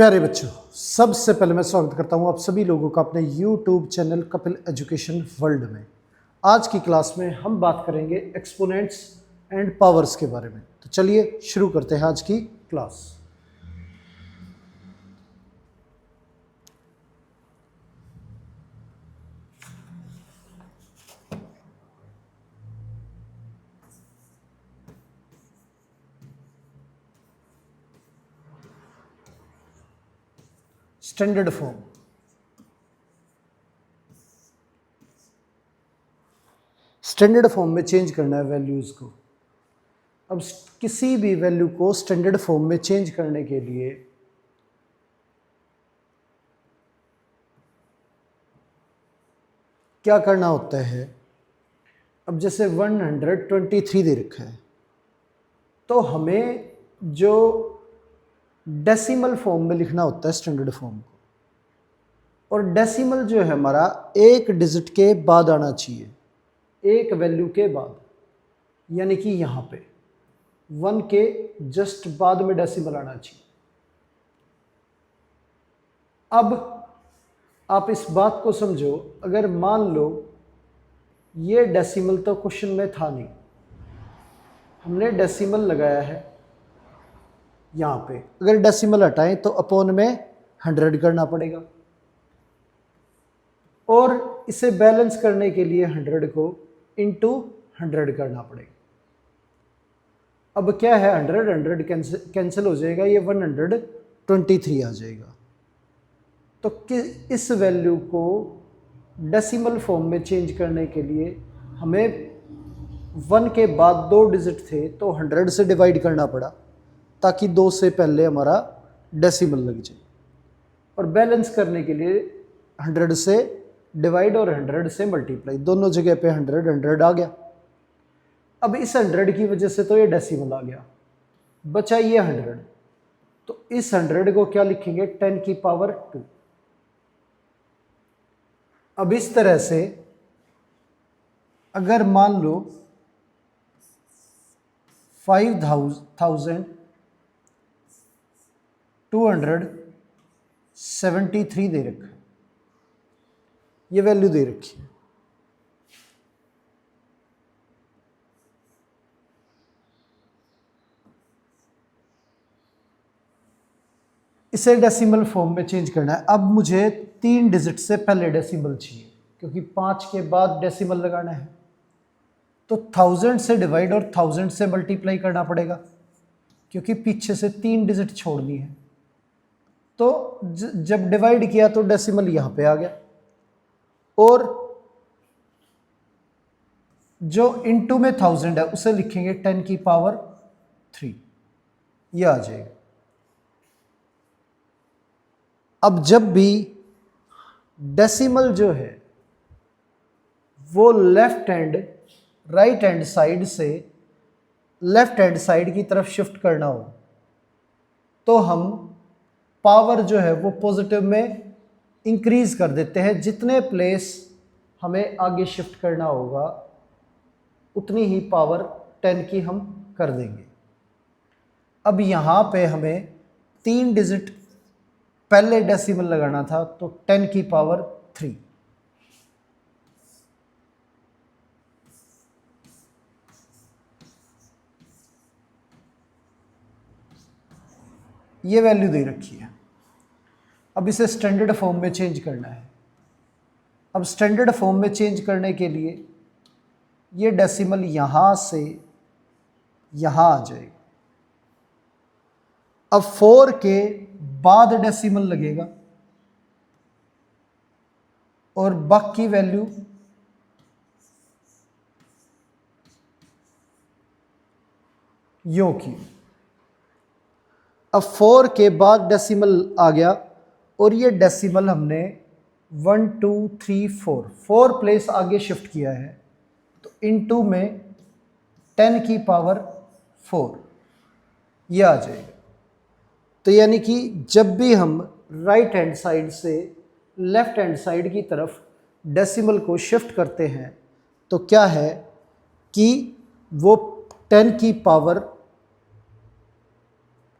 प्यारे बच्चों, सबसे पहले मैं स्वागत करता हूं आप सभी लोगों का अपने YouTube channel Kapil education world में। आज की क्लास में हम बात करेंगे एक्सपोनेंट्स एंड पावर्स के बारे में। तो चलिए शुरू करते हैं आज की class. Standard form. Standard form में चेंज करना है वैल्यूज को। अब किसी भी वैल्यू को स्टैंडर्ड फॉर्म में चेंज करने के लिए क्या करना होता है। अब जैसे 123 दे रखा है, तो हमें जो डेसिमल फॉर्म में लिखना होता है स्टैंडर्ड फॉर्म को, और डेसिमल जो है हमारा एक डिजिट के बाद आना चाहिए, एक वैल्यू के बाद, यानी कि यहाँ पे 1 के जस्ट बाद में डेसिमल आना चाहिए। अब आप इस बात को समझो, अगर मान लो ये डेसिमल तो क्वेश्चन में था नहीं, हमने डेसिमल लगाया है यहाँ पे, अगर डेसिमल हटाएं तो अपॉन में 100 करना पड़ेगा, और इसे बैलेंस करने के लिए 100 को इंटू 100 करना पड़ेगा। अब क्या है, 100 कैंसिल हो जाएगा, ये 123 आ जाएगा। तो इस वैल्यू को डेसिमल फॉर्म में चेंज करने के लिए हमें 1 के बाद 2 डिजिट थे तो 100 से डिवाइड करना पड़ा, ताकि 2 से पहले हमारा डेसिमल लग जाए, और बैलेंस करने के लिए 100 से डिवाइड और 100 से मल्टीप्लाई, दोनों जगह पे 100 आ गया। अब इस 100 की वजह से तो ये डेसिमल आ गया, बचा ये 100, तो इस 100 को क्या लिखेंगे, 10 की पावर 2। अब इस तरह से अगर मान लो 5273 दे रखा है, ये वैल्यू दे रखी है, इसे डेसिमल फॉर्म में चेंज करना है। अब मुझे 3 डिजिट से पहले डेसिमल चाहिए, क्योंकि 5 के बाद डेसिमल लगाना है, तो 1000 से डिवाइड और 1000 से मल्टीप्लाई करना पड़ेगा, क्योंकि पीछे से 3 डिजिट छोड़नी है। तो जब डिवाइड किया तो डेसिमल यहाँ पे आ गया, और जो इनटू में 1000 है उसे लिखेंगे 10 की पावर 3, ये आ जाएगा। अब जब भी डेसिमल जो है वो left hand right hand side से लेफ्ट हैंड साइड की तरफ शिफ्ट करना हो, तो हम पावर जो है वो पॉजिटिव में इंक्रीज कर देते हैं। जितने प्लेस हमें आगे शिफ्ट करना होगा उतनी ही पावर 10 की हम कर देंगे। अब यहाँ पे हमें 3 डिजिट पहले डेसिमल लगाना था, तो 10 की पावर 3। ये वैल्यू दे रखी है। अब इसे स्टैंडर्ड फॉर्म में चेंज करना है। अब स्टैंडर्ड फॉर्म में चेंज करने के लिए ये डेसिमल यहाँ से यहाँ आ जाएगा। अब 4 के बाद डेसिमल लगेगा, और बाकी वैल्यू यो की। अब 4 के बाद डेसिमल आ गया, और ये डेसिमल हमने 1 2 3 4 प्लेस आगे शिफ्ट किया है, तो इनटू में 10 की पावर 4 ये आ जाएगा। तो यानी कि जब भी हम राइट हैंड साइड से लेफ्ट हैंड साइड की तरफ डेसिमल को शिफ्ट करते हैं, तो क्या है कि वो 10 की पावर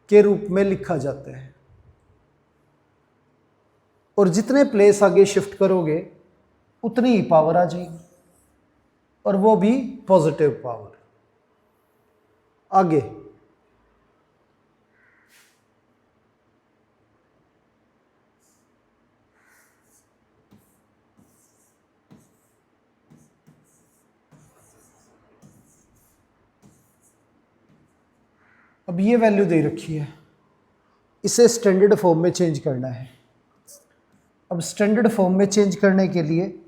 के रूप में लिखा जाता है। और जितने प्लेस आगे शिफ्ट करोगे उतनी ही पावर आ जाएगी, और वो भी पॉजिटिव पावर। आगे अब ये वैल्यू दे रखी है, इसे स्टैंडर्ड फॉर्म में चेंज करना है। अब स्टैंडर्ड फॉर्म में चेंज करने के लिए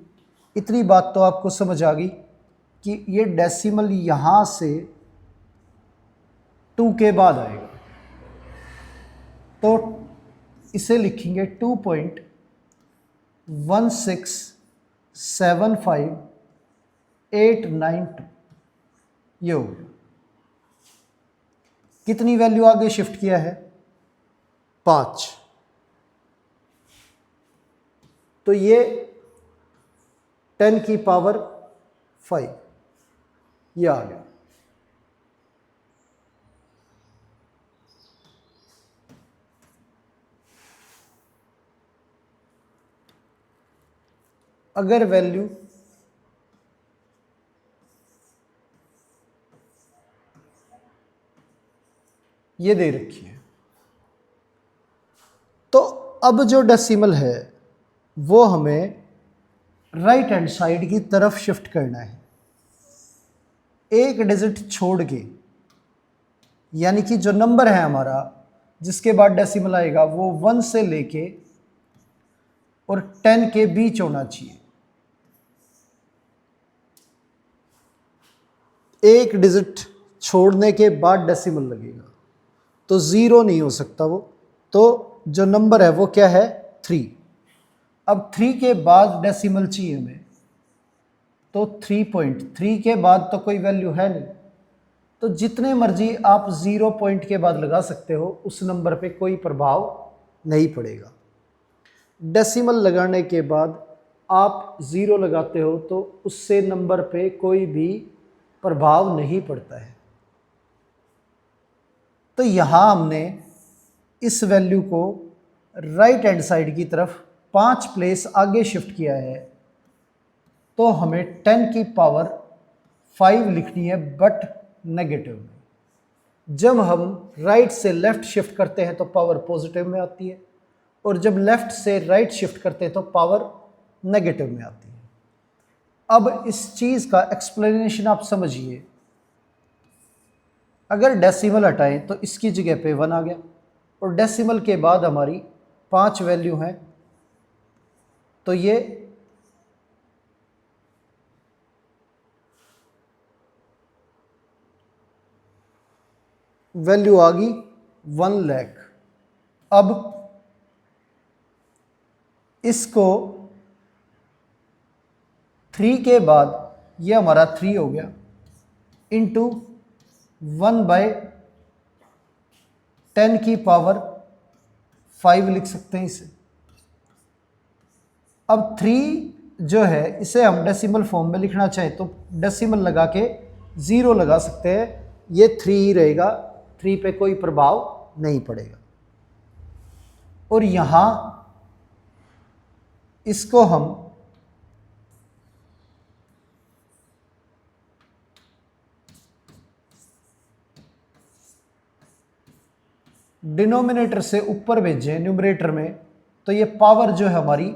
इतनी बात तो आपको समझ आ गई कि ये डेसिमल यहाँ से 2 के बाद आएगा, तो इसे लिखेंगे 2.1675892, ये हो गया। कितनी वैल्यू आगे शिफ्ट किया है? 5। तो ये 10 की पावर 5 ये आ गया। अगर वैल्यू ये दे रखी है, तो अब जो डेसिमल है वो हमें राइट हैंड साइड की तरफ शिफ्ट करना है, एक डिजिट छोड़ के। यानी कि जो नंबर है हमारा जिसके बाद डेसिमल आएगा वो 1 से लेके और 10 के बीच होना चाहिए। एक डिजिट छोड़ने के बाद डेसिमल लगेगा, तो 0 नहीं हो सकता वो। तो जो नंबर है वो क्या है? 3। अब 3 के बाद डेसिमल चाहिए हमें, तो 3.3 के बाद तो कोई वैल्यू है नहीं, तो जितने मर्जी आप 0 पॉइंट के बाद लगा सकते हो, उस नंबर पे कोई प्रभाव नहीं पड़ेगा। डेसिमल लगाने के बाद आप 0 लगाते हो तो उससे नंबर पे कोई भी प्रभाव नहीं पड़ता है। तो यहाँ हमने इस वैल्यू को राइट हैंड साइड की तरफ 5 प्लेस आगे शिफ्ट किया है, तो हमें 10 की पावर 5 लिखनी है, बट नेगेटिव में। जब हम राइट से लेफ्ट शिफ्ट करते हैं तो पावर पॉजिटिव में आती है, और जब लेफ्ट से राइट शिफ्ट करते हैं तो पावर नेगेटिव में आती है। अब इस चीज़ का एक्सप्लेनेशन आप समझिए। अगर डेसिमल हटाएं तो इसकी जगह पे 1 आ गया, और डेसिमल के बाद हमारी 5 वैल्यू हैं, तो ये वैल्यू आ गई 1 लाख। अब इसको 3 के बाद ये हमारा 3 हो गया, इंटू 1/10 की पावर 5 लिख सकते हैं इसे। अब 3 जो है इसे हम डेसिमल फॉर्म में लिखना चाहें तो डेसिमल लगा के 0 लगा सकते हैं, ये 3 ही रहेगा, 3 पे कोई प्रभाव नहीं पड़ेगा। और यहाँ इसको हम डिनोमिनेटर से ऊपर भेजें न्यूमरेटर में, तो ये पावर जो है हमारी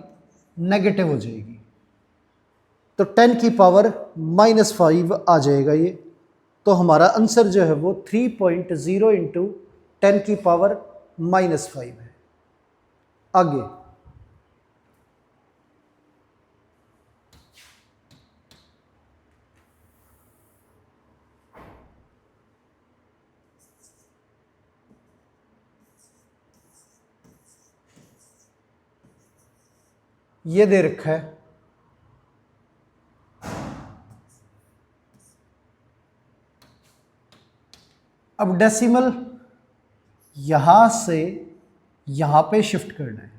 नेगेटिव हो जाएगी, तो 10 की पावर -5 आ जाएगा ये। तो हमारा आंसर जो है वो 3.0 इंटू 10 की पावर -5 है। आगे ये दे रखा है, अब डेसिमल यहां से यहां पे शिफ्ट करना है,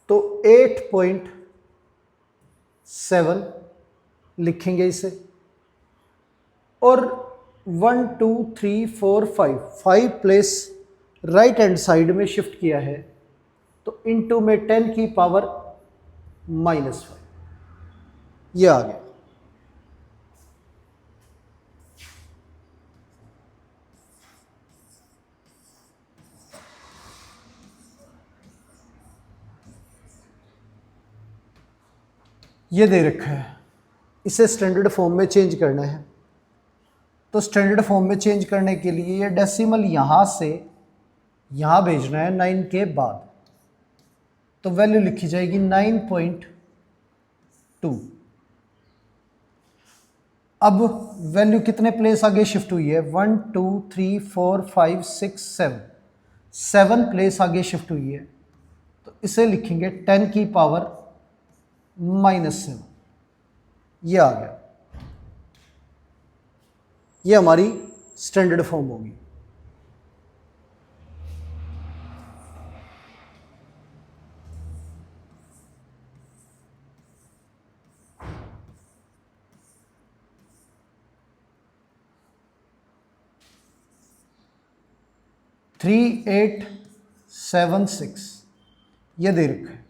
तो 8.7 लिखेंगे इसे, और 1 2 3 4 5 प्लेस राइट हैंड साइड में शिफ्ट किया है, तो इनटू में 10 की पावर -5, ये आ गया। ये दे रखा है, इसे स्टैंडर्ड फॉर्म में चेंज करना है। तो स्टैंडर्ड फॉर्म में चेंज करने के लिए ये डेसिमल यहाँ से यहाँ भेजना है 9 के बाद, तो वैल्यू लिखी जाएगी 9.2। अब वैल्यू कितने प्लेस आगे शिफ्ट हुई है? 1 2 3 4 5 6 7, 7 प्लेस आगे शिफ्ट हुई है, तो इसे लिखेंगे 10 की पावर -7, ये आ गया। ये हमारी स्टैंडर्ड फॉर्म होगी। थ्री 876 ये दे रखा है,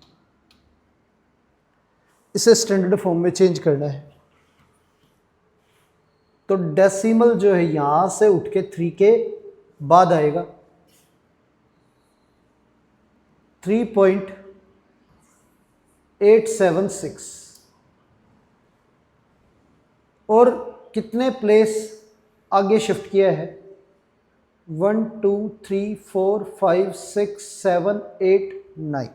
इसे स्टैंडर्ड फॉर्म में चेंज करना है। तो डेसिमल जो है यहां से उठ के 3 के बाद आएगा, 3.876। और कितने प्लेस आगे शिफ्ट किया है? 1 2 3 4 5 6 7 8 9,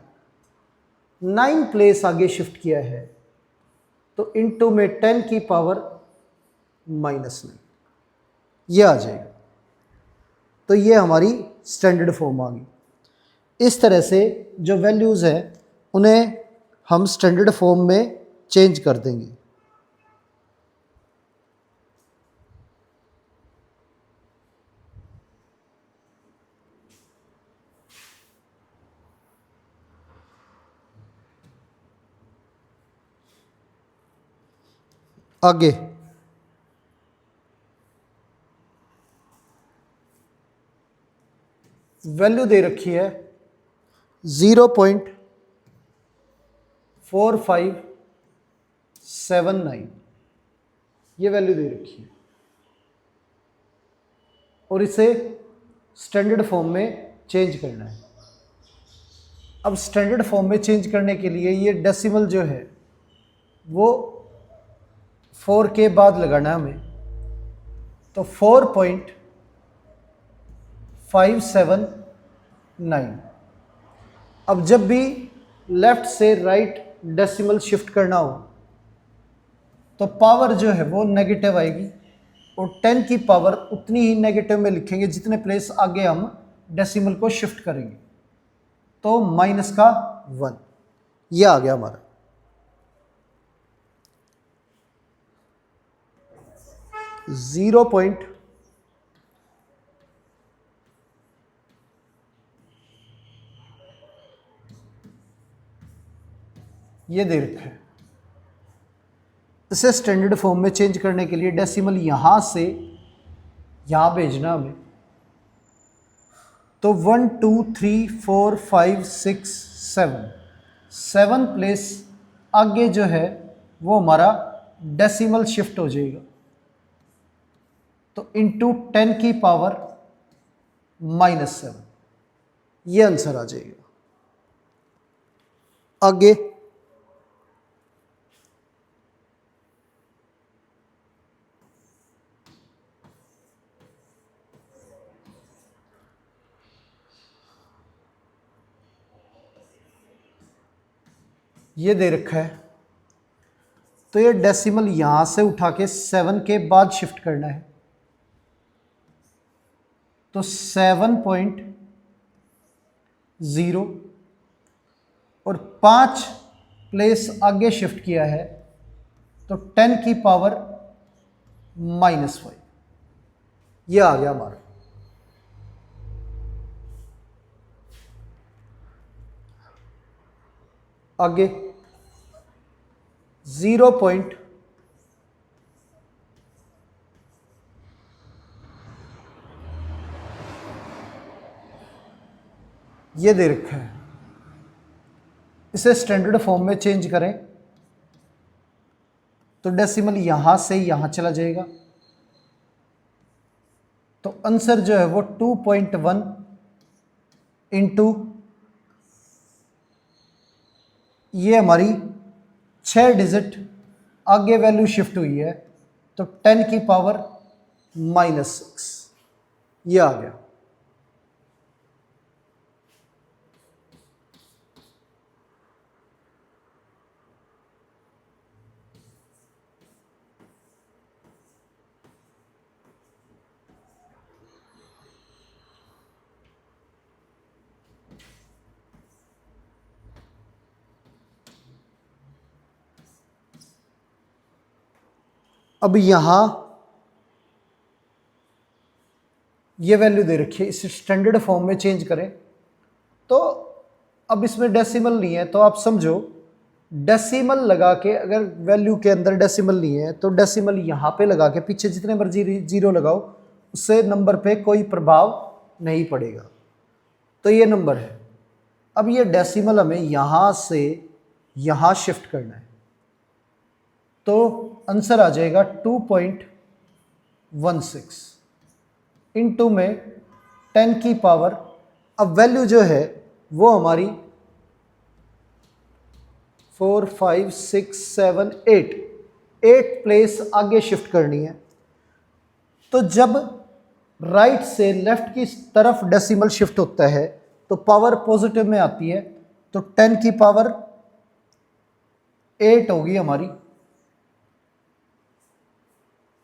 9 प्लेस आगे शिफ्ट किया है, तो इनटू में 10 की पावर -9, ये आ जाएगा। तो ये हमारी स्टैंडर्ड फॉर्म आ गई। इस तरह से जो वैल्यूज़ है उन्हें हम स्टैंडर्ड फॉर्म में चेंज कर देंगे। आगे वैल्यू दे रखी है 0.4579, ये वैल्यू दे रखी है, और इसे स्टैंडर्ड फॉर्म में चेंज करना है। अब स्टैंडर्ड फॉर्म में चेंज करने के लिए ये डेसिमल जो है वो 4 के बाद लगाना है हमें, तो 4.579। अब जब भी लेफ्ट से राइट डेसिमल शिफ्ट करना हो तो पावर जो है वो नेगेटिव आएगी, और 10 की पावर उतनी ही नेगेटिव में लिखेंगे जितने प्लेस आगे हम डेसिमल को शिफ्ट करेंगे, तो -1, ये आ गया हमारा। जीरो पॉइंट ये दे रखा है। इसे स्टैंडर्ड फॉर्म में चेंज करने के लिए डेसिमल यहाँ से यहाँ भेजना हमें, तो 1 2 3 4 5 6 7 प्लेस आगे जो है वो हमारा डेसिमल शिफ्ट हो जाएगा, तो इनटू 10 की पावर -7, ये आंसर आ जाएगा। आगे ये दे रखा है, तो ये डेसिमल यहां से उठा के 7 के बाद शिफ्ट करना है, तो 7.0 और 5 प्लेस आगे शिफ्ट किया है, तो 10 की पावर -5, ये आ गया हमारा। आगे 0.0 0.0 ये दे रखा है, इसे स्टैंडर्ड फॉर्म में चेंज करें तो डेसिमल यहां से यहां चला जाएगा, तो आंसर जो है वो 2.1 इंटू, ये हमारी 6 डिजिट आगे वैल्यू शिफ्ट हुई है, तो 10 की पावर -6 ये आ गया। अब यहां ये वैल्यू दे रखी है, इसे स्टैंडर्ड फॉर्म में चेंज करें तो अब इसमें डेसिमल नहीं है, तो आप समझो डेसिमल लगा के, अगर वैल्यू के अंदर डेसिमल नहीं है तो डेसिमल यहाँ पे लगा के पीछे जितने मर्जी जीरो लगाओ, उससे नंबर पे कोई प्रभाव नहीं पड़ेगा। तो ये नंबर है। अब ये डेसिमल हमें यहाँ से यहाँ शिफ्ट करना है, तो आंसर आ जाएगा 2.16 इंटू में 10 की पावर, अब वैल्यू जो है वो हमारी 4 5 6 7 8 प्लेस आगे शिफ्ट करनी है। तो जब राइट से लेफ्ट की तरफ डेसिमल शिफ्ट होता है तो पावर पॉजिटिव में आती है, तो 10 की पावर 8 होगी हमारी,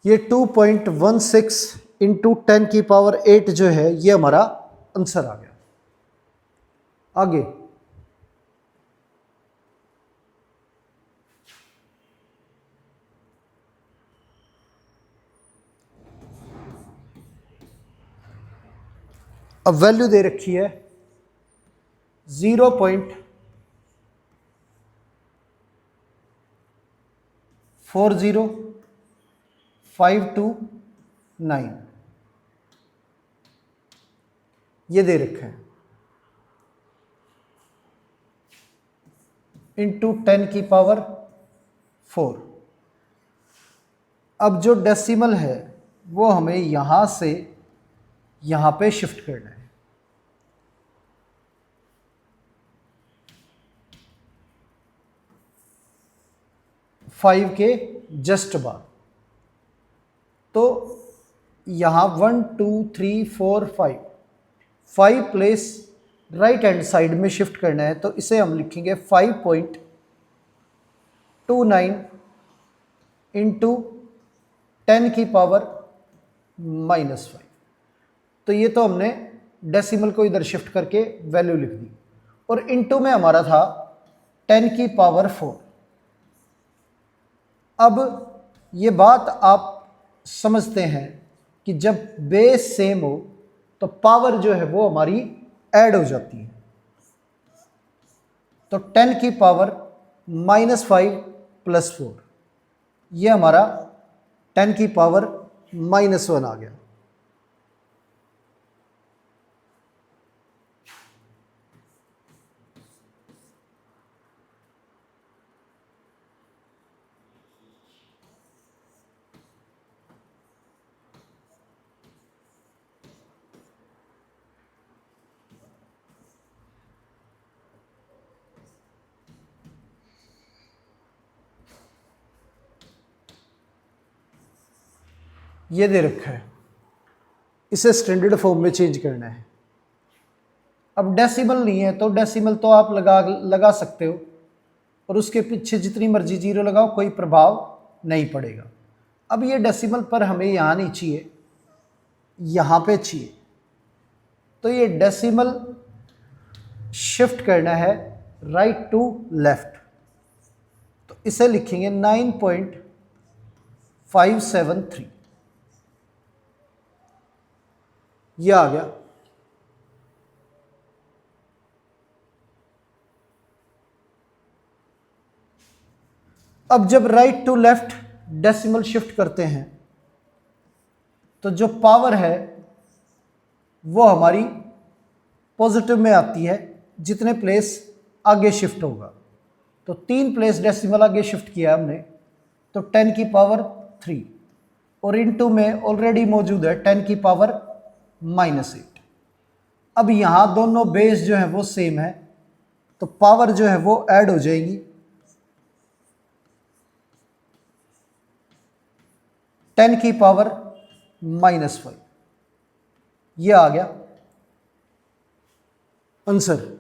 ये 2.16 इंटू 10 की पावर 8 जो है ये हमारा आंसर आ गया। आगे अब वैल्यू दे रखी है 0.40529 ये दे रखा है, इंटू 10 की पावर 4। अब जो डेसिमल है वो हमें यहां से यहां पे शिफ्ट करना है, 5 के जस्ट बाद। तो यहां 1 2 3 4 5 प्लेस राइट हैंड साइड में शिफ्ट करना है, तो इसे हम लिखेंगे 5.29 इंटू 10 की पावर -5। तो ये तो हमने डेसिमल को इधर शिफ्ट करके वैल्यू लिख दी, और इंटू में हमारा था 10 की पावर 4। अब ये बात आप समझते हैं कि जब बेस सेम हो तो पावर जो है वो हमारी ऐड हो जाती है, तो 10 की पावर -5 + 4, ये हमारा 10 की पावर -1 आ गया। ये दे रखा है, इसे स्टैंडर्ड फॉर्म में चेंज करना है। अब डेसिमल नहीं है तो डेसिमल तो आप लगा सकते हो, और उसके पीछे जितनी मर्जी जीरो लगाओ, कोई प्रभाव नहीं पड़ेगा। अब ये डेसिमल पर हमें यहाँ नहीं चाहिए, यहाँ पे चाहिए, तो ये डेसिमल शिफ्ट करना है राइट टू लेफ्ट, तो इसे लिखेंगे 9.573, ये आ गया। अब जब right to left decimal shift करते हैं तो जो पावर है वो हमारी पॉजिटिव में आती है जितने प्लेस आगे शिफ्ट होगा। तो 3 प्लेस डेसिमल आगे शिफ्ट किया हमने, तो 10 की पावर 3 और इनटू में ऑलरेडी मौजूद है 10 की पावर -8। अब यहाँ दोनों बेस जो है वो सेम है, तो पावर जो है वो ऐड हो जाएगी। 10 की पावर -5, ये आ गया आंसर।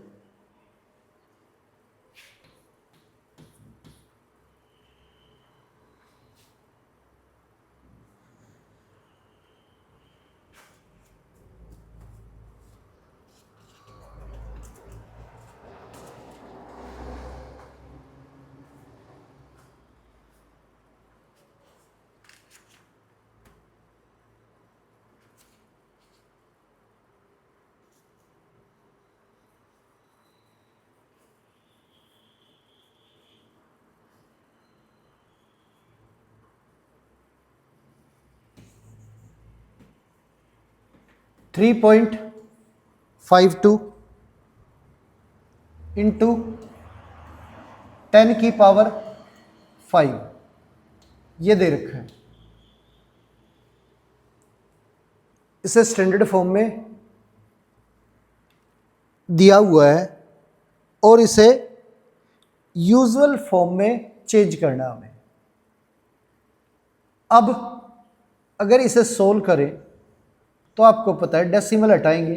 थ्री 3.52 इंटू 10 की पावर 5 ये दे रखा है। इसे स्टैंडर्ड फॉर्म में दिया हुआ है और इसे यूजुअल फॉर्म में चेंज करना है हमें। अब अगर इसे सोल्व करें तो आपको पता है डेसिमल हटाएंगे,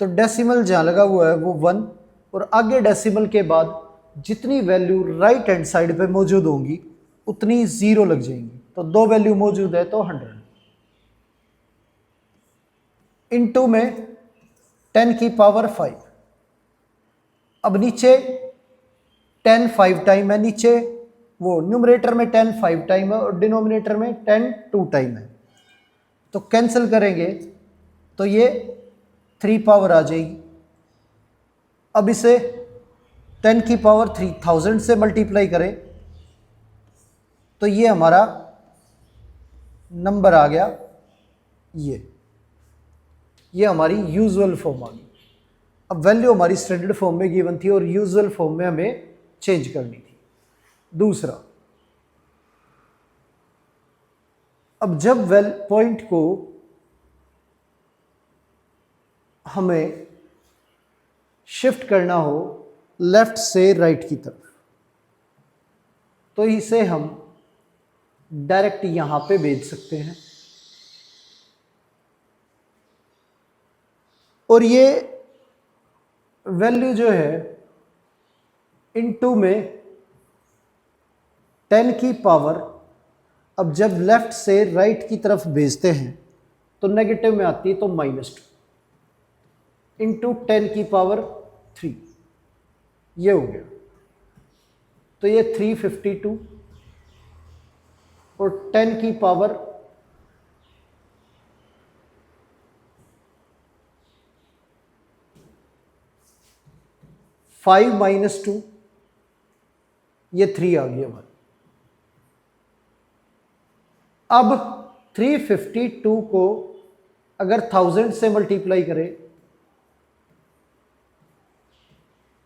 तो डेसिमल जहाँ लगा हुआ है वो 1 और आगे डेसिमल के बाद जितनी वैल्यू राइट हैंड साइड पे मौजूद होंगी उतनी 0 लग जाएंगी। तो 2 वैल्यू मौजूद है तो 100 इनटू में 10 की पावर 5। अब नीचे 10 5 टाइम है, नीचे वो न्यूमरेटर में 10 5 टाइम है और डिनोमिनेटर में 10 2 टाइम है, तो कैंसिल करेंगे तो ये 3 पावर आ जाएगी। अब इसे 10 की पावर 3000 से मल्टीप्लाई करें तो ये हमारा नंबर आ गया, ये हमारी यूजुअल फॉर्म आ गई। अब वैल्यू हमारी स्टैंडर्ड फॉर्म में गिवन थी और यूजुअल फॉर्म में हमें चेंज करनी थी। दूसरा, अब जब पॉइंट को हमें शिफ्ट करना हो लेफ्ट से राइट की तरफ, तो इसे हम डायरेक्ट यहां पे भेज सकते हैं और ये वैल्यू जो है इनटू में 10 की पावर, अब जब लेफ्ट से राइट की तरफ भेजते हैं तो नेगेटिव में आती है तो -2 इंटू 10 की पावर 3, ये हो गया। तो ये 352 और 10 की पावर 5 - 2, ये 3 आ गया हमारा। अब 352 को अगर 1000 से मल्टीप्लाई करें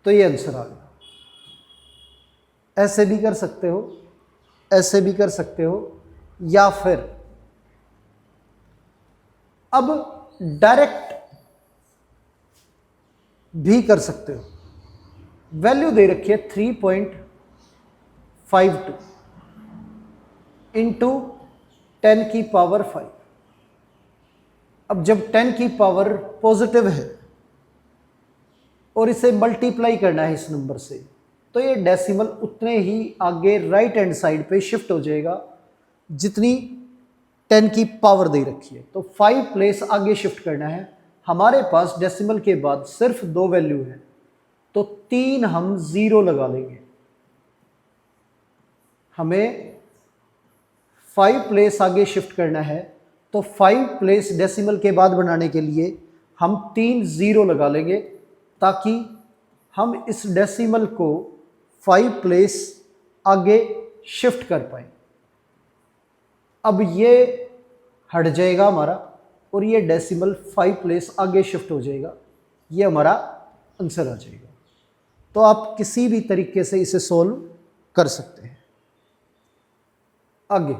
तो ये आंसर आ गया। ऐसे भी कर सकते हो, ऐसे भी कर सकते हो, या फिर अब डायरेक्ट भी कर सकते हो। वैल्यू दे रखी है 3.52 इंटू 10 की पावर 5। अब जब 10 की पावर पॉजिटिव है और इसे मल्टीप्लाई करना है इस नंबर से, तो ये डेसिमल उतने ही आगे राइट हैंड साइड पे शिफ्ट हो जाएगा जितनी 10 की पावर दे रखी है। तो 5 प्लेस आगे शिफ्ट करना है। हमारे पास डेसिमल के बाद सिर्फ 2 वैल्यू है, तो 3 हम 0 लगा लेंगे। हमें 5 प्लेस आगे शिफ्ट करना है, तो 5 प्लेस डेसिमल के बाद बनाने के लिए हम 3 0 लगा लेंगे, ताकि हम इस डेसिमल को 5 प्लेस आगे शिफ्ट कर पाए। अब ये हट जाएगा हमारा, और ये डेसिमल 5 प्लेस आगे शिफ्ट हो जाएगा, ये हमारा आंसर आ जाएगा। तो आप किसी भी तरीके से इसे सोल्व कर सकते हैं। आगे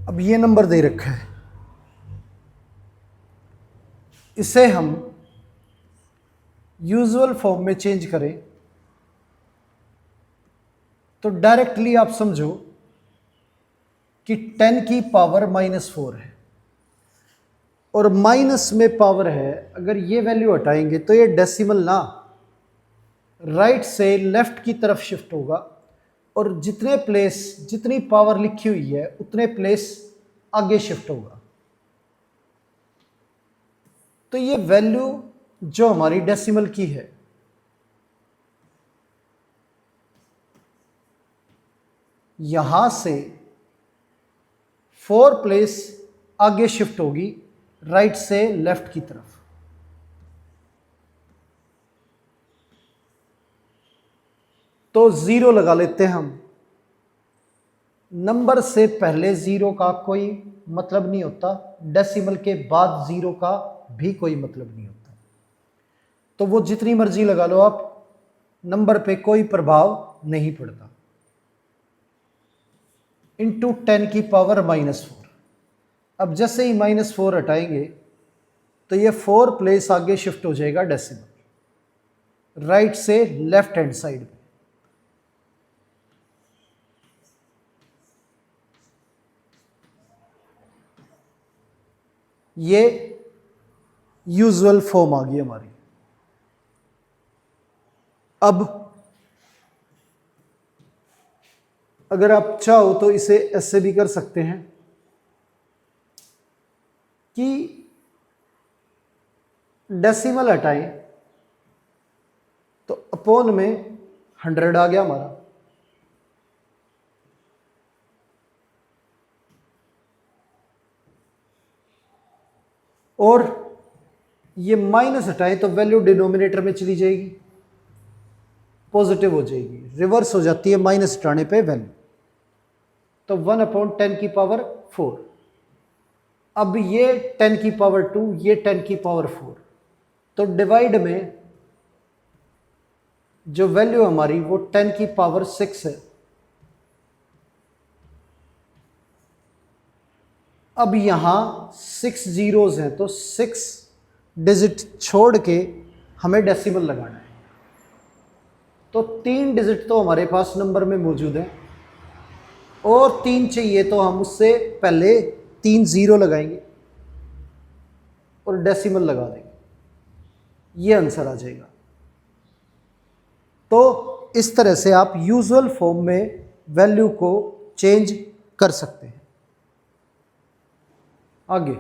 अब ये नंबर दे रखा है, इसे हम यूजुअल फॉर्म में चेंज करें तो डायरेक्टली आप समझो कि 10 की पावर -4 है और माइनस में पावर है। अगर ये वैल्यू हटाएंगे तो ये डेसिमल ना राइट से लेफ्ट की तरफ शिफ्ट होगा और जितने प्लेस जितनी पावर लिखी हुई है उतने प्लेस आगे शिफ्ट होगा। तो ये वैल्यू जो हमारी डेसिमल की है यहां से 4 प्लेस आगे शिफ्ट होगी राइट से लेफ्ट की तरफ। तो 0 लगा लेते हैं हम। नंबर से पहले 0 का कोई मतलब नहीं होता, डेसिमल के बाद 0 का भी कोई मतलब नहीं होता। तो वो जितनी मर्जी लगा लो आप, नंबर पे कोई प्रभाव नहीं पड़ता। इंटू 10 की पावर -4। अब जैसे ही -4 हटाएंगे तो ये 4 प्लेस आगे शिफ्ट हो जाएगा डेसिमल राइट से लेफ्ट हैंड साइड में। ये यूजुअल फॉर्म आ गई हमारी। अब अगर आप चाहो तो इसे ऐसे भी कर सकते हैं कि डेसिमल हटाएं तो अपॉन में 100 आ गया हमारा। और ये माइनस हटाएं तो वैल्यू डिनोमिनेटर में चली जाएगी, पॉजिटिव हो जाएगी, रिवर्स हो जाती है माइनस हटाने पे वैल्यू। तो 1/10 की पावर 4। अब ये 10 की पावर 2, ये 10 की पावर 4। तो डिवाइड में जो वैल्यू हमारी वो 10 की पावर 6 है। अब यहां 6 जीरोज हैं तो 6 डिजिट छोड़ के हमें डेसिमल लगाना है। तो 3 डिजिट तो हमारे पास नंबर में मौजूद है और 3 चाहिए तो हम उससे पहले 3 जीरो लगाएंगे और डेसिमल लगा देंगे, ये आंसर आ जाएगा। तो इस तरह से आप यूजुअल फॉर्म में वैल्यू को चेंज कर सकते हैं। आगे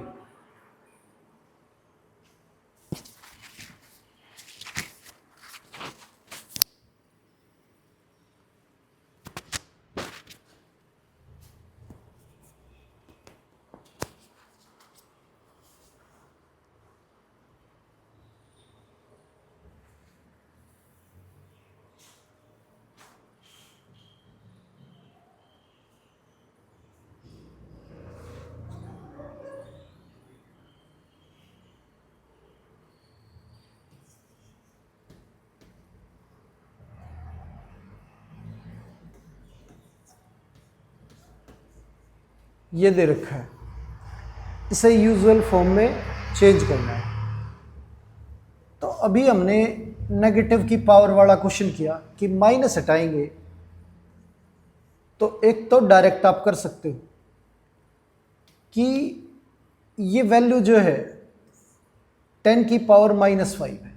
ये दे रखा है, इसे यूजुअल फॉर्म में चेंज करना है। तो अभी हमने नेगेटिव की पावर वाला क्वेश्चन किया कि माइनस हटाएंगे तो एक तो डायरेक्ट आप कर सकते हो कि ये वैल्यू जो है 10 की पावर -5 है,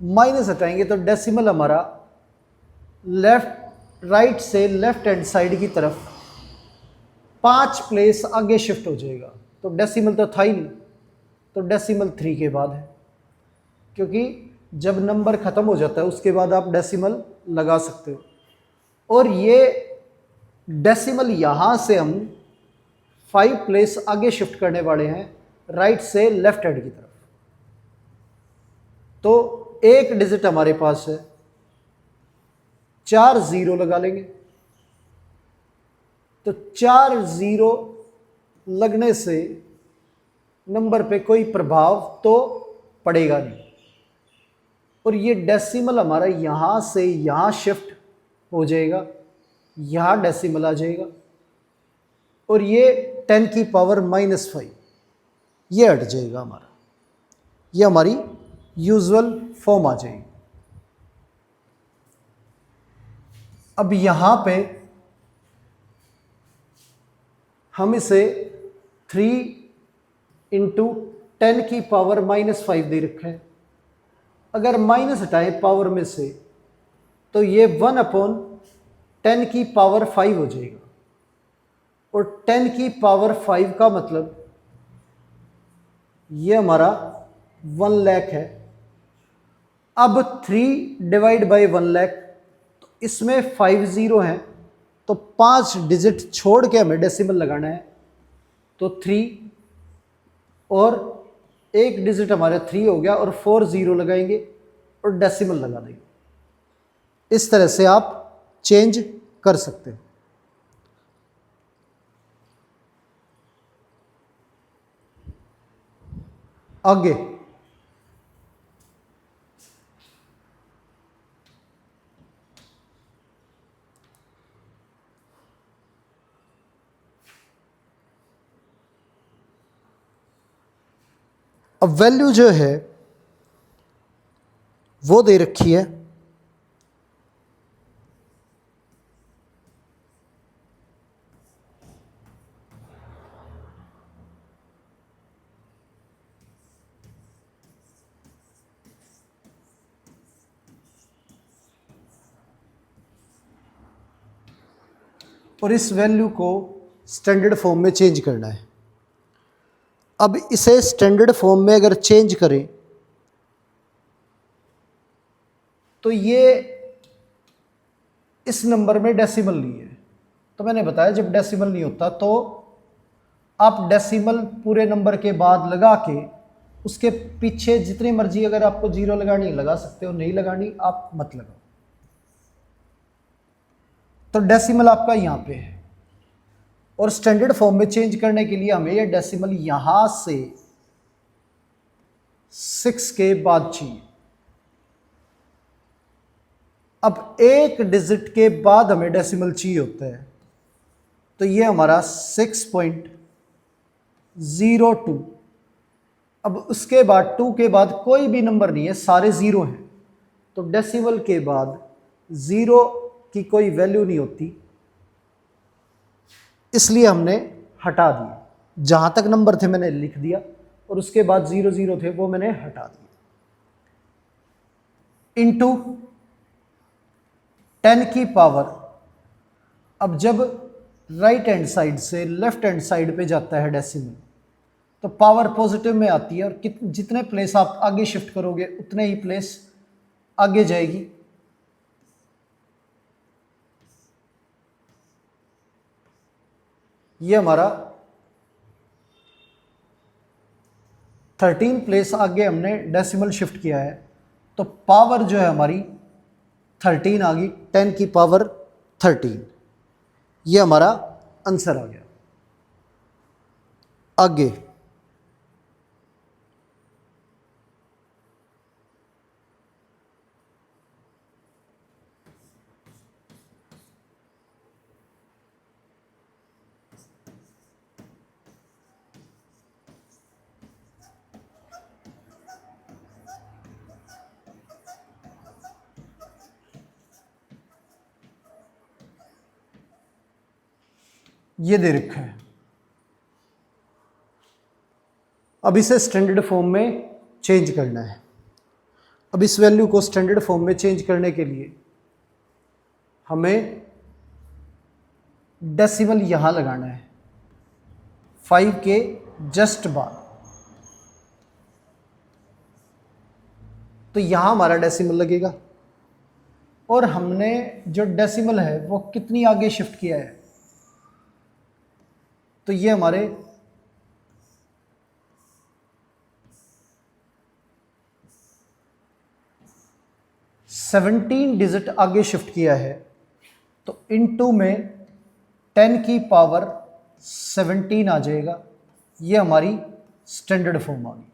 माइनस हटाएंगे तो डेसिमल हमारा राइट से लेफ्ट हैंड साइड की तरफ 5 प्लेस आगे शिफ्ट हो जाएगा। तो डेसिमल तो था ही नहीं, तो डेसिमल 3 के बाद है, क्योंकि जब नंबर ख़त्म हो जाता है उसके बाद आप डेसिमल लगा सकते हो। और ये डेसिमल यहाँ से हम 5 प्लेस आगे शिफ्ट करने वाले हैं राइट से लेफ्ट हैंड की तरफ। तो एक डिजिट हमारे पास है, 4 0 लगा लेंगे। तो 4 0 लगने से नंबर पे कोई प्रभाव तो पड़ेगा नहीं, और ये डेसिमल हमारा यहाँ से यहाँ शिफ्ट हो जाएगा, यहाँ डेसिमल आ जाएगा, और ये 10 की पावर -5 ये हट जाएगा हमारा, ये हमारी यूजुअल फॉर्म आ जाएगी। अब यहाँ पे हम इसे 3 × 10 की पावर -5 दे रखा है। अगर माइनस हटाएं पावर में से तो ये 1/10 की पावर 5 हो जाएगा, और 10 की पावर 5 का मतलब ये हमारा 1 लाख है। अब 3 डिवाइड बाई 1 लाख, तो इसमें 5 0 हैं, तो 5 डिजिट छोड़ के हमें डेसिमल लगाना है। तो 3 और एक डिजिट हमारे 3 हो गया, और 4 0 लगाएंगे और डेसिमल लगा देंगे। इस तरह से आप चेंज कर सकते हो। आगे अब वैल्यू जो है वो दे रखी है और इस वैल्यू को स्टैंडर्ड फॉर्म में चेंज करना है। अब इसे स्टैंडर्ड फॉर्म में अगर चेंज करें तो ये इस नंबर में डेसिमल नहीं है। तो मैंने बताया जब डेसिमल नहीं होता तो आप डेसिमल पूरे नंबर के बाद लगा के उसके पीछे जितनी मर्जी अगर आपको 0 लगानी लगा सकते हो, नहीं लगानी आप मत लगाओ। तो डेसिमल आपका यहाँ पे है, और स्टैंडर्ड फॉर्म में चेंज करने के लिए हमें ये डेसिमल यहाँ से 6 के बाद चाहिए। अब एक डिजिट के बाद हमें डेसिमल चाहिए होता है, तो ये हमारा 6.02। अब उसके बाद 2 के बाद कोई भी नंबर नहीं है, सारे 0 हैं, तो डेसिमल के बाद 0 की कोई वैल्यू नहीं होती, इसलिए हमने हटा दिया। जहां तक नंबर थे मैंने लिख दिया, और उसके बाद 0 0 थे वो मैंने हटा दिया। इनटू 10 की पावर, अब जब राइट हैंड साइड से लेफ्ट हैंड साइड पे जाता है डेसिमल तो पावर पॉजिटिव में आती है, और जितने प्लेस आप आगे शिफ्ट करोगे उतने ही प्लेस आगे जाएगी। ये हमारा 13 प्लेस आगे हमने डेसिमल शिफ्ट किया है, तो पावर जो है हमारी 13 आ गई, 10 की पावर 13। ये हमारा आंसर आ गया। आगे ये दे रखा है। अब इसे स्टैंडर्ड फॉर्म में चेंज करना है। अब इस वैल्यू को स्टैंडर्ड फॉर्म में चेंज करने के लिए हमें डेसिमल यहां लगाना है 5 के जस्ट बाद। तो यहाँ हमारा डेसिमल लगेगा, और हमने जो डेसिमल है वो कितनी आगे शिफ्ट किया है, तो ये हमारे 17 डिजिट आगे शिफ्ट किया है। तो इनटू में 10 की पावर 17 आ जाएगा। ये हमारी स्टैंडर्ड फॉर्म आ गई।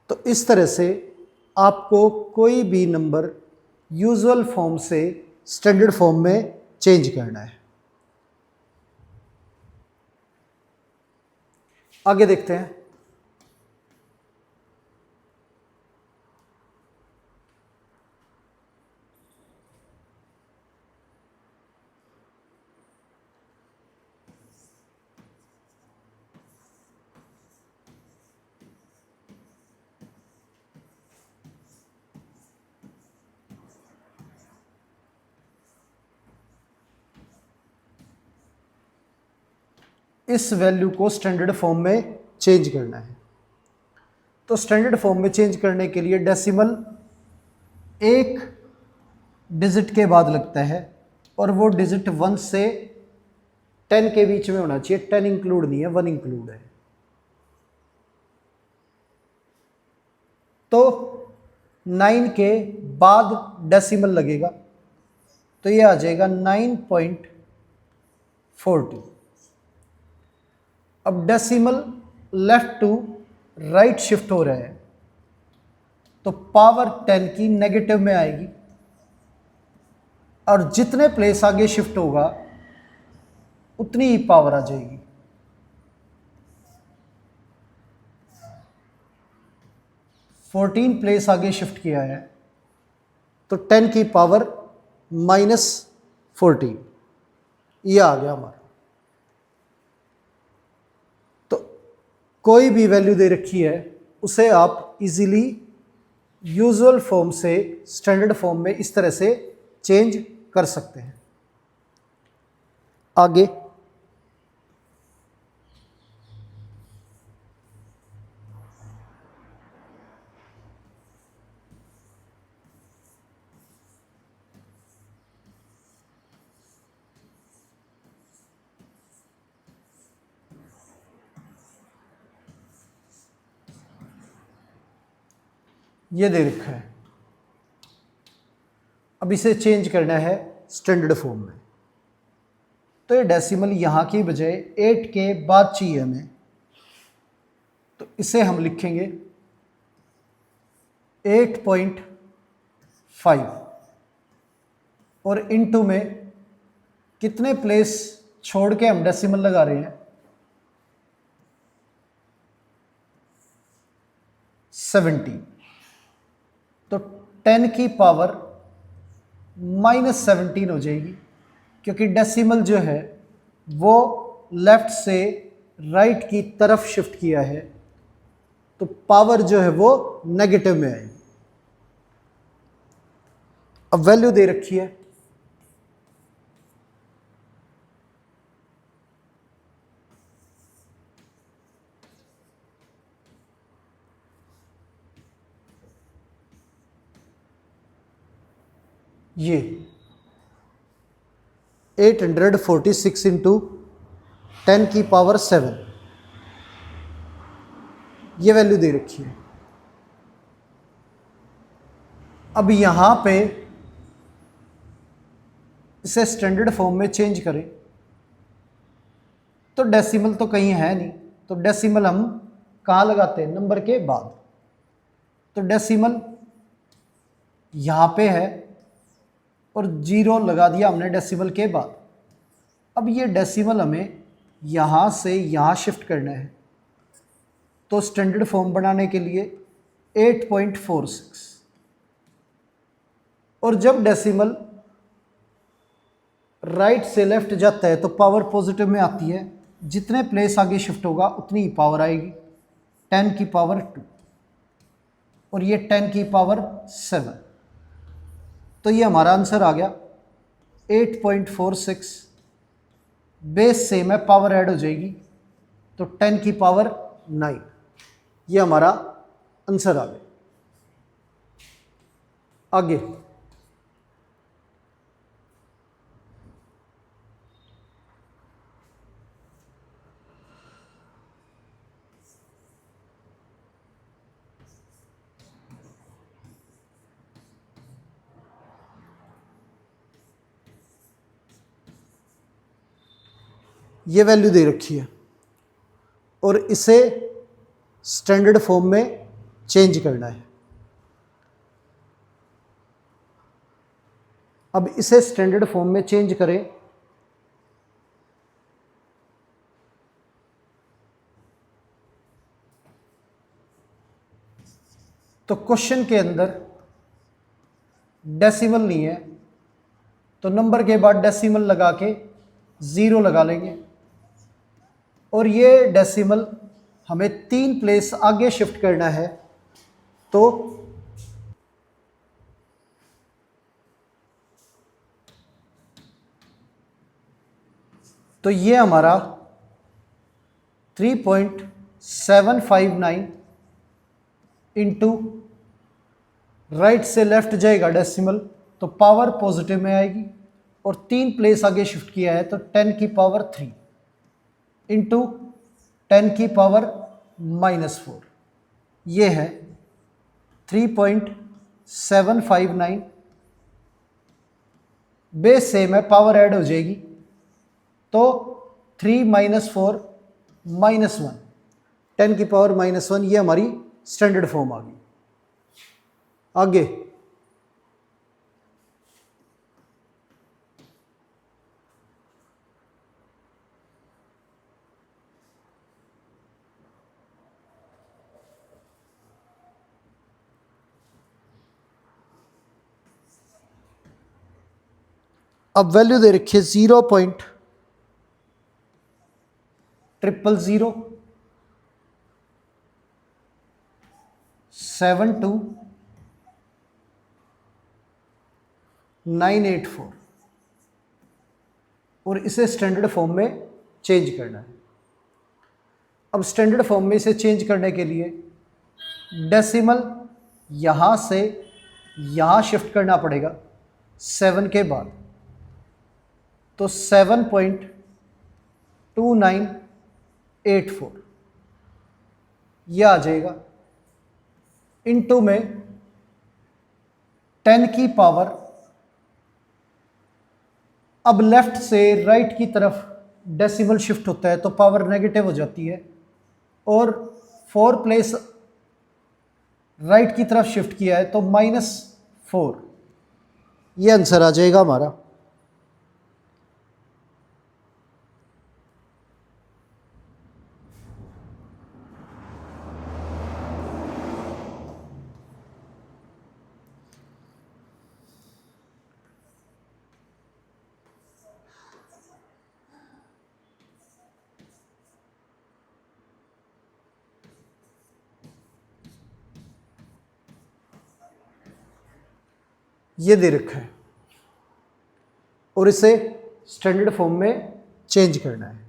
तो इस तरह से आपको कोई भी नंबर यूजुअल फॉर्म से स्टैंडर्ड फॉर्म में चेंज करना है। आगे देखते हैं। इस वैल्यू को स्टैंडर्ड फॉर्म में चेंज करना है। तो स्टैंडर्ड फॉर्म में चेंज करने के लिए डेसिमल एक डिजिट के बाद लगता है, और वो डिजिट 1 से 10 के बीच में होना चाहिए। 10 इंक्लूड नहीं है, 1 इंक्लूड है। तो 9 के बाद डेसिमल लगेगा, तो ये आ जाएगा 9.40। अब decimal left to right shift हो रहा है, तो पावर 10 की नेगेटिव में आएगी, और जितने प्लेस आगे शिफ्ट होगा उतनी ही पावर आ जाएगी। प्लेस आगे शिफ्ट किया है, तो 10 की पावर -14 ये आ गया हमारा। तो कोई भी वैल्यू दे रखी है उसे आप इजीली यूजुअल फॉर्म से स्टैंडर्ड फॉर्म में इस तरह से चेंज कर सकते हैं। आगे ये दे रखा है, अब इसे चेंज करना है स्टैंडर्ड फॉर्म में। तो ये डेसिमल यहाँ की बजाय 8 के बाद चाहिए हमें, तो इसे हम लिखेंगे 8.5, और इनटू में कितने प्लेस छोड़ के हम डेसिमल लगा रहे हैं, 70। तो 10 की पावर -17 हो जाएगी, क्योंकि डेसिमल जो है वो लेफ्ट से राइट की तरफ शिफ्ट किया है, तो पावर जो है वो नेगेटिव में आएगी। अब वैल्यू दे रखी है, ये 846 इंटू 10 की पावर 7 ये वैल्यू दे रखी है। अब यहां पे इसे स्टैंडर्ड फॉर्म में चेंज करें, तो डेसिमल तो कहीं है नहीं, तो डेसिमल हम कहाँ लगाते हैं, नंबर के बाद। तो डेसिमल यहाँ पे है और 0 लगा दिया हमने डेसिमल के बाद। अब ये डेसिमल हमें यहाँ से यहाँ शिफ्ट करना है, तो स्टैंडर्ड फॉर्म बनाने के लिए 8.46, और जब डेसिमल राइट से लेफ्ट जाता है तो पावर पॉजिटिव में आती है, जितने प्लेस आगे शिफ्ट होगा उतनी ही पावर आएगी। 10 की पावर 2 और ये 10 की पावर 7, तो ये हमारा आंसर आ गया 8.46। बेस सेम है, पावर ऐड हो जाएगी, तो 10 की पावर 9 ये हमारा आंसर आ गया। आगे ये वैल्यू दे रखी है और इसे स्टैंडर्ड फॉर्म में चेंज करना है। अब इसे स्टैंडर्ड फॉर्म में चेंज करें तो क्वेश्चन के अंदर डेसिमल नहीं है, तो नंबर के बाद डेसिमल लगा के 0 लगा लेंगे और ये डेसिमल हमें 3 प्लेस आगे शिफ्ट करना है। तो ये हमारा 3.759 इंटू राइट से लेफ्ट जाएगा डेसिमल, तो पावर पॉजिटिव में आएगी और 3 प्लेस आगे शिफ्ट किया है तो 10 की पावर 3 इंटू 10 की पावर -4, ये है 3.759। बेस सेम है, पावर ऐड हो जाएगी तो 3 - 4 -1, 10 की पावर -1, ये हमारी स्टैंडर्ड फॉर्म आ गई। आगे अब वैल्यू दे रखिए 0.00072,984 और इसे स्टैंडर्ड फॉर्म में चेंज करना है। अब स्टैंडर्ड फॉर्म में इसे चेंज करने के लिए डेसिमल यहाँ से यहाँ शिफ्ट करना पड़ेगा 7 के बाद, तो 7.2984 यह आ जाएगा। इनटू में 10 की पावर, अब लेफ्ट से राइट की तरफ डेसिमल शिफ्ट होता है तो पावर नेगेटिव हो जाती है और 4 प्लेस राइट की तरफ शिफ्ट किया है तो -4, ये आंसर आ जाएगा हमारा। ये दे रखा है और इसे स्टैंडर्ड फॉर्म में चेंज करना है।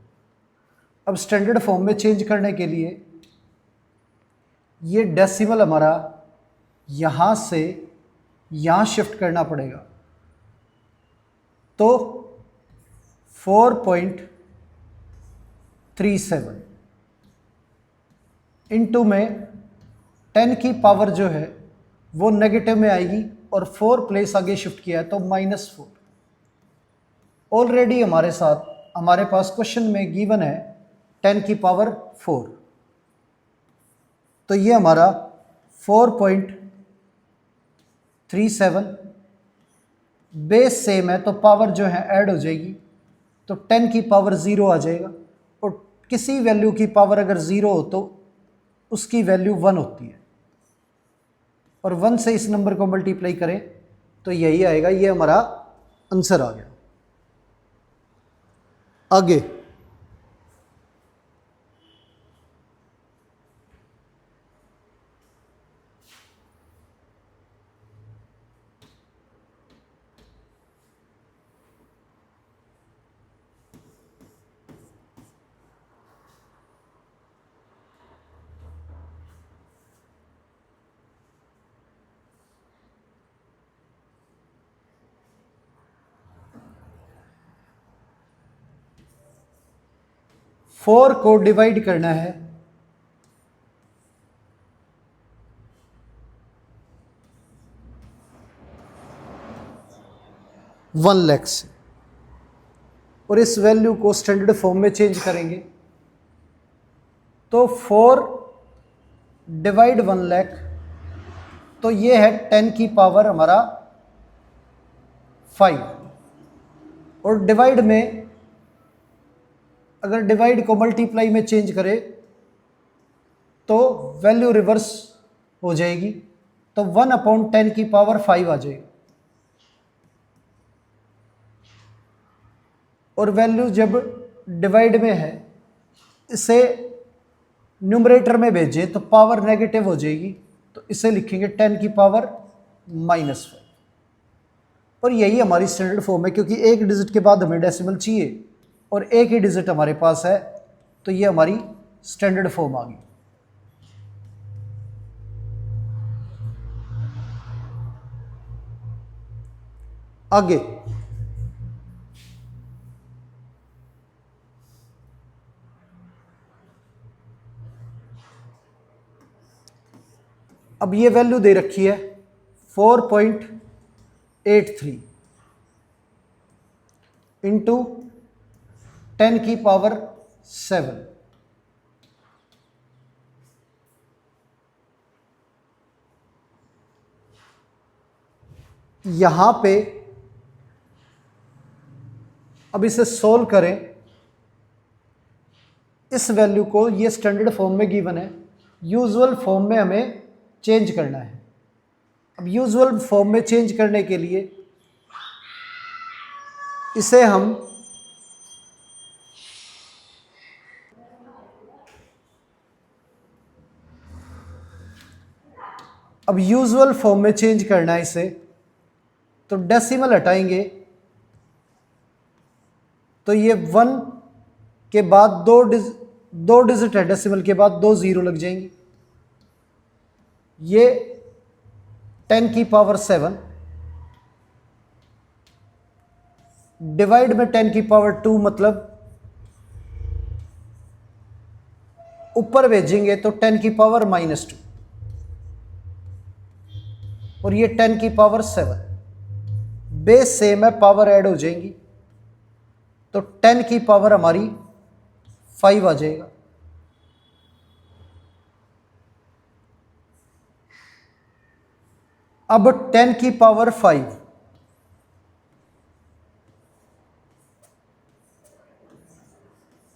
अब स्टैंडर्ड फॉर्म में चेंज करने के लिए ये डेसिमल हमारा यहाँ से यहाँ शिफ्ट करना पड़ेगा, तो 4.37 इंटू में 10 की पावर जो है वो नेगेटिव में आएगी और 4 प्लेस आगे शिफ्ट किया है तो -4। ऑलरेडी हमारे पास क्वेश्चन में गिवन है 10 की पावर 4, तो ये हमारा 4.37, बेस सेम है तो पावर जो है ऐड हो जाएगी तो 10 की पावर 0 आ जाएगा और किसी वैल्यू की पावर अगर 0 हो तो उसकी वैल्यू 1 होती है और 1 से इस नंबर को मल्टीप्लाई करें तो यही आएगा। ये हमारा आंसर आ गया। आगे 4 को डिवाइड करना है 1 लाख से, और इस वैल्यू को स्टैंडर्ड फॉर्म में चेंज करेंगे। तो 4 डिवाइड 1 लाख, तो ये है 10 की पावर हमारा 5, और डिवाइड में अगर डिवाइड को मल्टीप्लाई में चेंज करें तो वैल्यू रिवर्स हो जाएगी, तो 1/10 की पावर 5 आ जाएगी, और वैल्यू जब डिवाइड में है इसे न्यूमरेटर में भेजें तो पावर नेगेटिव हो जाएगी, तो इसे लिखेंगे 10 की पावर -5, और यही हमारी स्टैंडर्ड फॉर्म है, क्योंकि एक डिजिट के बाद हमें डेसिमल चाहिए और एक ही डिजिट हमारे पास है, तो ये हमारी स्टैंडर्ड फॉर्म आ गई। आगे अब ये वैल्यू दे रखी है 4.83 इंटू 10 की पावर 7, यहां पे अब इसे सोल्व करें, इस वैल्यू को, ये स्टैंडर्ड फॉर्म में गिवन है, यूजुअल फॉर्म में हमें चेंज करना है। अब यूजुअल फॉर्म में चेंज करने के लिए इसे हम अब यूजुअल फॉर्म में चेंज करना है इसे, तो डेसिमल हटाएंगे तो ये 1 के बाद दो डिजिट है, डेसिमल के बाद 2 जीरो लग जाएंगी, ये 10 की पावर 7 डिवाइड में 10 की पावर 2, मतलब ऊपर भेजेंगे तो 10 की पावर -2, और ये 10 की पावर 7, बेस सेम है, पावर ऐड हो जाएंगी, तो 10 की पावर हमारी 5 आ जाएगा। अब 10 की पावर 5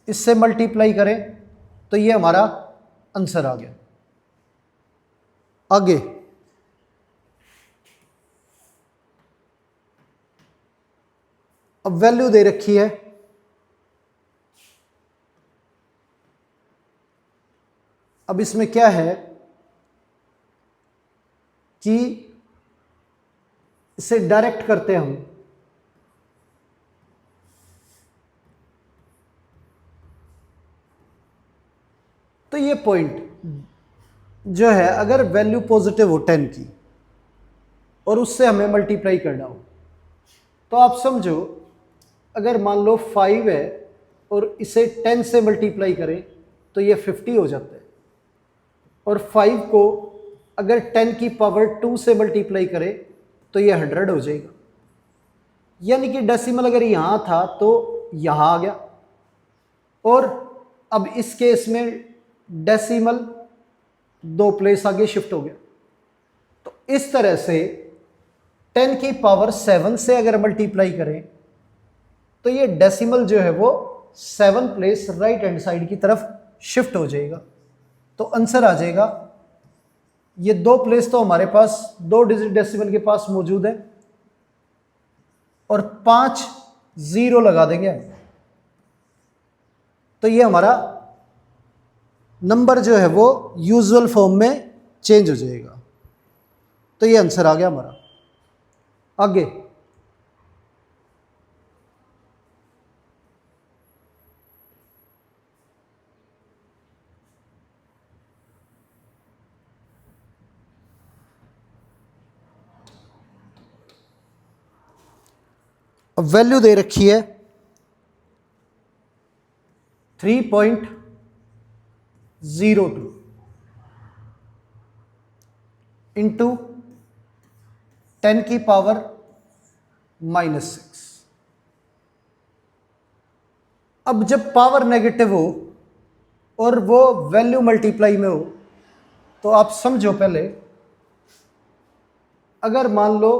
इससे मल्टीप्लाई करें तो ये हमारा आंसर आ गया। आगे अब वैल्यू दे रखी है अब इसमें क्या है कि इसे डायरेक्ट करते हैं हम, तो ये पॉइंट जो है, अगर वैल्यू पॉजिटिव हो 10 की और उससे हमें मल्टीप्लाई करना हो, तो आप समझो अगर मान लो 5 है और इसे 10 से मल्टीप्लाई करें तो ये 50 हो जाता है, और 5 को अगर 10 की पावर 2 से मल्टीप्लाई करें तो ये 100 हो जाएगा, यानी कि डेसिमल अगर यहाँ था तो यहाँ आ गया, और अब इस केस में डेसिमल 2 प्लेस आगे शिफ्ट हो गया। तो इस तरह से 10 की पावर 7 से अगर मल्टीप्लाई करें तो ये डेसिमल जो है वो 7 प्लेस राइट हैंड साइड की तरफ शिफ्ट हो जाएगा, तो आंसर आ जाएगा। ये 2 प्लेस तो हमारे पास 2 डिजिट डेसिमल के पास मौजूद है, और 5 जीरो लगा देंगे, तो ये हमारा नंबर जो है वो यूजुअल फॉर्म में चेंज हो जाएगा, तो ये आंसर आ गया हमारा। आगे अब वैल्यू दे रखी है 3.02 इंटू 10⁻⁻⁶। अब जब पावर नेगेटिव हो और वो वैल्यू मल्टीप्लाई में हो तो आप समझो पहले, अगर मान लो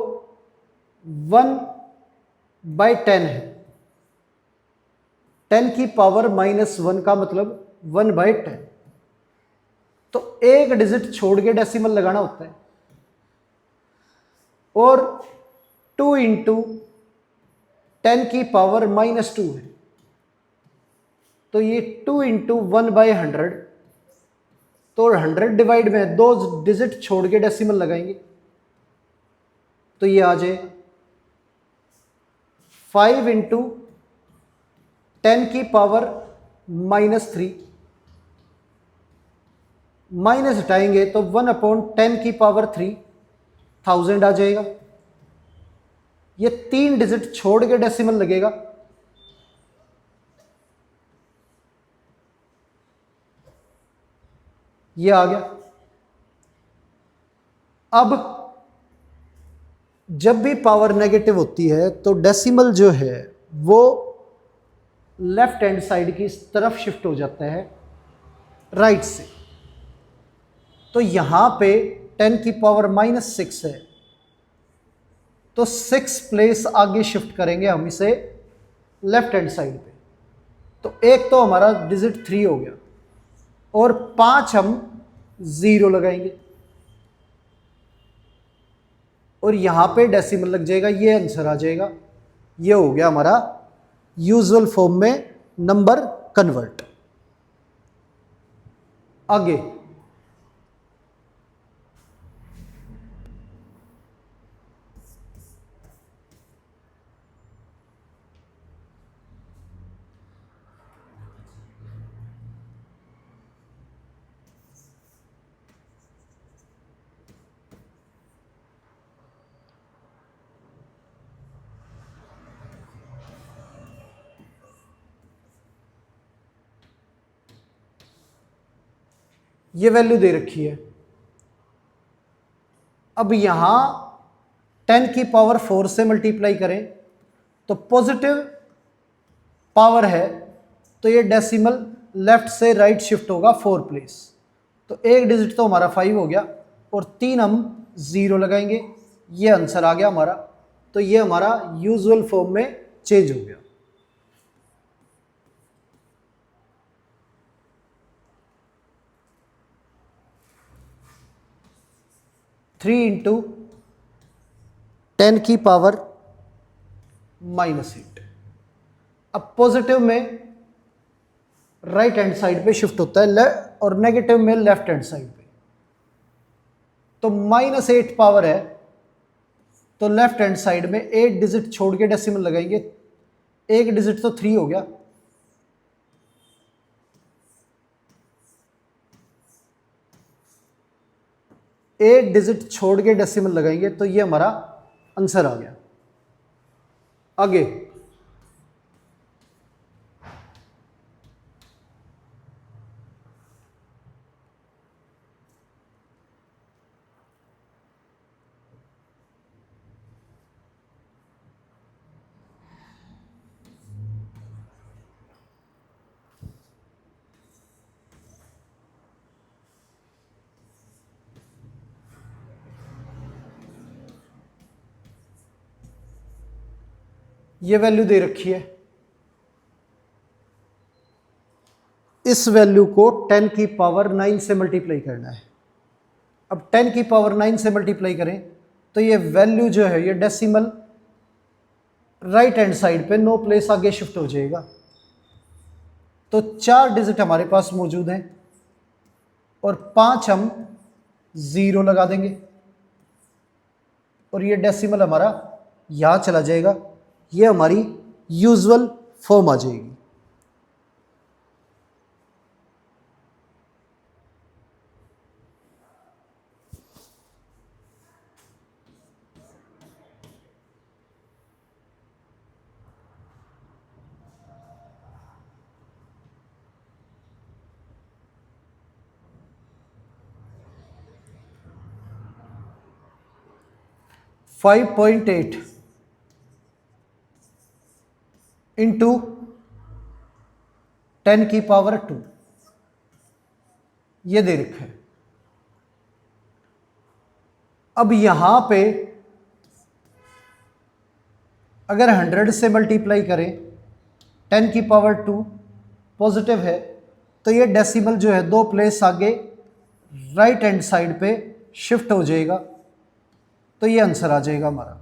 1/10 है, 10⁻⁻1 का मतलब 1/10, तो एक डिजिट छोड़ के डेसिमल लगाना होता है। और 2 इंटू 10⁻⁻2 है, तो ये 2 इंटू 1/100, तो 100 डिवाइड में 2 डिजिट छोड़ के डेसिमल लगाएंगे तो ये आ जाए 5 इंटू 10⁻⁻3, माइनस हटाएंगे तो 1/10⁻3 1000 आ जाएगा। ये 3 डिजिट छोड़ के डेसिमल लगेगा, ये आ गया। अब जब भी पावर नेगेटिव होती है तो डेसिमल जो है वो लेफ्ट हैंड साइड की तरफ शिफ्ट हो जाता है राइट से। तो यहां पे 10⁻⁻6 है, तो 6 प्लेस आगे शिफ्ट करेंगे हम इसे लेफ्ट हैंड साइड पे। तो एक तो हमारा डिजिट 3 हो गया और 5 हम 0 लगाएंगे और यहां पे डेसिमल लग जाएगा, ये आंसर आ जाएगा। ये हो गया हमारा यूजुअल फॉर्म में नंबर कन्वर्ट। आगे ये वैल्यू दे रखी है। अब यहां 10⁻⁴ से मल्टीप्लाई करें तो पॉजिटिव पावर है, तो ये डेसिमल लेफ्ट से राइट शिफ्ट होगा 4 प्लेस। तो एक डिजिट तो हमारा 5 हो गया और 3 हम 0 लगाएंगे, ये आंसर आ गया हमारा। तो ये हमारा यूजुअल फॉर्म में चेंज हो गया। Three into 10⁻⁻8। अब पॉजिटिव में राइट हैंड साइड पे शिफ्ट होता है और नेगेटिव में लेफ्ट हैंड साइड पे। तो -8 पावर है, तो लेफ्ट हैंड साइड में 8 डिजिट छोड़ के डेसिमल लगाएंगे। एक डिजिट तो 3 हो गया, एक डिजिट छोड़ के डेसिमल लगाएंगे तो ये हमारा आंसर आ गया। आगे ये वैल्यू दे रखी है। इस वैल्यू को 10⁻⁹ से मल्टीप्लाई करना है। अब 10⁻⁹ से मल्टीप्लाई करें तो ये वैल्यू जो है ये डेसिमल राइट हैंड साइड पे 9 प्लेस आगे शिफ्ट हो जाएगा। तो 4 डिजिट हमारे पास मौजूद हैं और 5 हम 0 लगा देंगे और ये डेसिमल हमारा यहां चला जाएगा। ये हमारी यूजुअल फॉर्म आ जाएगी। 5.8 इंटू 10⁻², ये दे रखा है। अब यहां पे अगर 100 से मल्टीप्लाई करें, 10⁻² पॉजिटिव है, तो ये डेसिमल जो है 2 प्लेस आगे राइट हैंड साइड पे शिफ्ट हो जाएगा, तो ये आंसर आ जाएगा हमारा।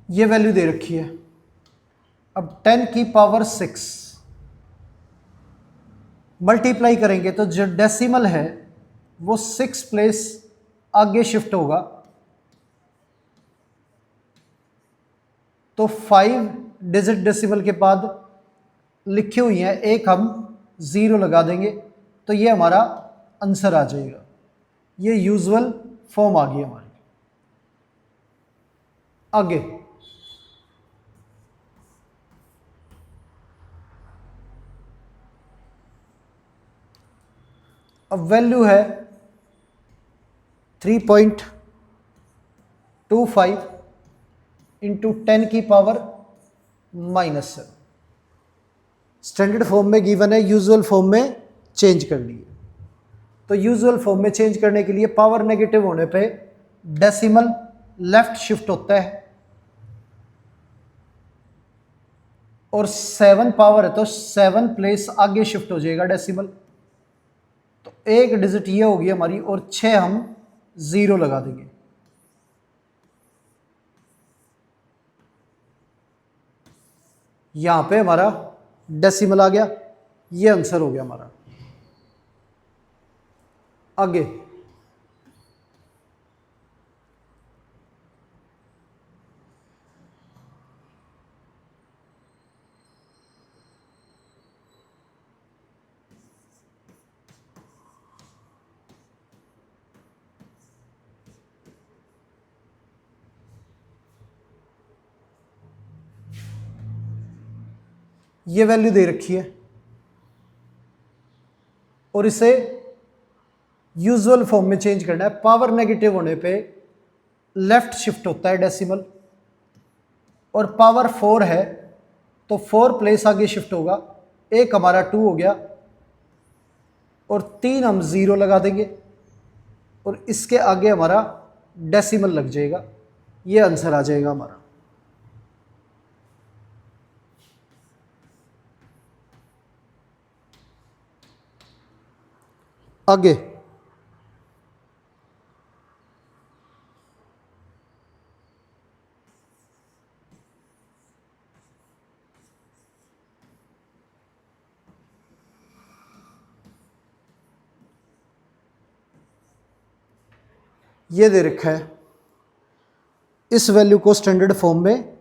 ये वैल्यू दे रखी है। अब 10⁻6 मल्टीप्लाई करेंगे तो जो डेसिमल है वो 6 प्लेस आगे शिफ्ट होगा, तो 5 डिजिट डेसिमल के बाद लिखी हुई है, एक हम 0 लगा देंगे, तो ये हमारा आंसर आ जाएगा। ये यूजुअल फॉर्म आ गई हमारी। आगे अब वैल्यू है 3.25 इंटू 10⁻⁻7। स्टैंडर्ड फॉर्म में गिवन है, यूजुअल फॉर्म में चेंज करनी है। तो यूजुअल फॉर्म में चेंज करने के लिए पावर नेगेटिव होने पे डेसिमल लेफ्ट शिफ्ट होता है, और 7 पावर है तो 7 प्लेस आगे शिफ्ट हो जाएगा डेसिमल, तो एक डिजिट ये होगी हमारी, और 6 हम 0 लगा देंगे। यहां पे हमारा डेसिमल आ गया, ये आंसर हो गया हमारा। आगे ये वैल्यू दे रखी है, और इसे यूजुअल फॉर्म में चेंज करना है। पावर नेगेटिव होने पे लेफ्ट शिफ्ट होता है डेसिमल, और पावर 4 है तो 4 प्लेस आगे शिफ्ट होगा, एक हमारा 2 हो गया, और 3 हम 0 लगा देंगे, और इसके आगे हमारा डेसिमल लग जाएगा, ये आंसर आ जाएगा हमारा। आगे ये दे रखा है, इस वैल्यू को स्टैंडर्ड फॉर्म में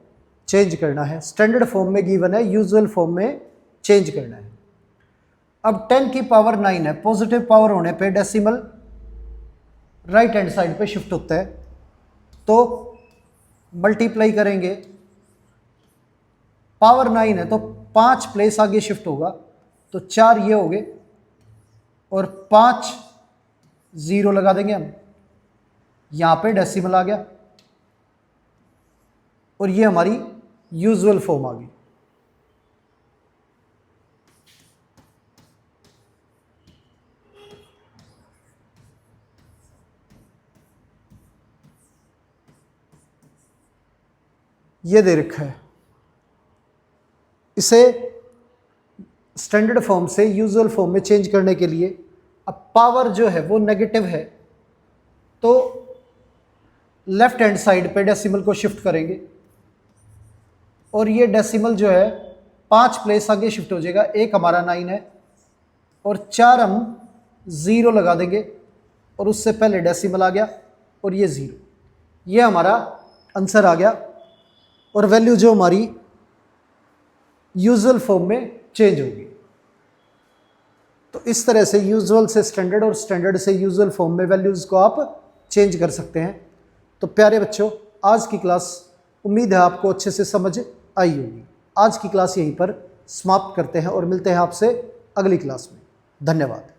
चेंज करना है। स्टैंडर्ड फॉर्म में गिवन है, यूजुअल फॉर्म में चेंज करना है। अब 10⁻9 है, पॉजिटिव पावर होने पे डेसिमल राइट हैंड साइड पे शिफ्ट होता है, तो मल्टीप्लाई करेंगे, पावर 9 है तो 5 प्लेस आगे शिफ्ट होगा, तो 4 ये हो गए, और 5 0 लगा देंगे हम, यहां पे डेसिमल आ गया, और ये हमारी यूजुअल फॉर्म आ गई। ये दे रखा है, इसे स्टैंडर्ड फॉर्म से यूजुअल फॉर्म में चेंज करने के लिए अब पावर जो है वो नेगेटिव है, तो लेफ्ट हैंड साइड पे डेसिमल को शिफ्ट करेंगे, और ये डेसिमल जो है 5 प्लेस आगे शिफ्ट हो जाएगा, एक हमारा 9 है, और 4 हम 0 लगा देंगे, और उससे पहले डेसिमल आ गया, और ये 0, ये हमारा आंसर आ गया। और वैल्यू जो हमारी यूजुअल फॉर्म में चेंज होगी। तो इस तरह से यूजुअल से स्टैंडर्ड और स्टैंडर्ड से यूजुअल फॉर्म में वैल्यूज़ को आप चेंज कर सकते हैं। तो प्यारे बच्चों, आज की क्लास उम्मीद है आपको अच्छे से समझ आई होगी। आज की क्लास यहीं पर समाप्त करते हैं और मिलते हैं आपसे अगली क्लास में। धन्यवाद।